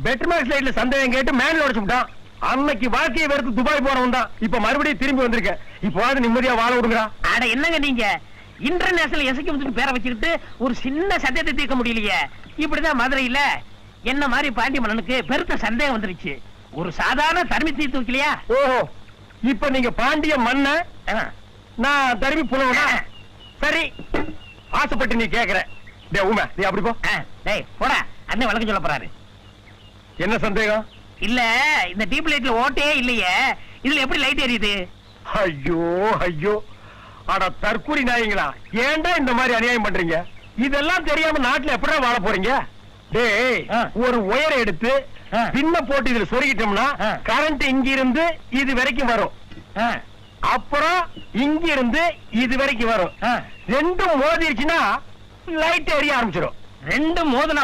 பெட்மாக்ஸ் லைட்ல சந்தேகம் கேட்டு மேன்ல உடைச்சுட்டான். அன்னைக்கு வாழ்க்கையை வெறுத்து துபாய் போனவன் தான் இப்ப மறுபடியும் திரும்பி வந்திருக்கேன். இப்போ நிம்மதியா வாழ விடுங்கடா. அட என்னங்க நீங்க இன்டர்நேஷனல் எக்ஸிகியூட்டிவ் பேரை வச்சுக்கிட்டு ஒரு சின்ன சந்தேகத்தை தீர்க்க முடியலையே. இப்படிதான் மதுரையில என்ன மாதிரி பாண்டி மன்னனுக்கு பெருத்த சந்தேகம் வந்துருச்சு. ஒரு சாதாரண தர்மி தீர்த்து வைக்கலையா? ஓஹோ, இப்ப நீங்க பாண்டிய மன்ன, நான் தர்மி புலவனா? சரி, ஆசைப்பட்டு நீ கேக்குற. டேய் ஊமை, நீ அப்படி போ. டேய் போடா, அண்ணன் வழக்கம் சொல்ல போறாரு. என்ன சந்தேகம்? இல்ல, இந்த டியூப் லைட்ல ஓட்டே இல்லையே, இதுல எப்படி லைட் எரியுது? ஐயோ ஐயோ, அட தற்கூரி நாயங்களா, ஏன்டா இந்த மாதிரி அநியாயம் பண்றீங்க? இதெல்லாம் தெரியாம நாட்டுல எப்படா வாழ போறீங்க? டேய், ஒரு ஒயரை எடுத்து பின்ன போட்டு இதுல சொருகிட்டோம்னா கரண்ட் இங்க இருந்து இது வரைக்கும் வரும். அப்புறம் இங்க இருந்து இது வரைக்கும் வரும். ரெண்டும் மோதிருச்சுன்னா லைட் எரிய ஆரம்பிச்சிடும். ரெண்டும் மோதனா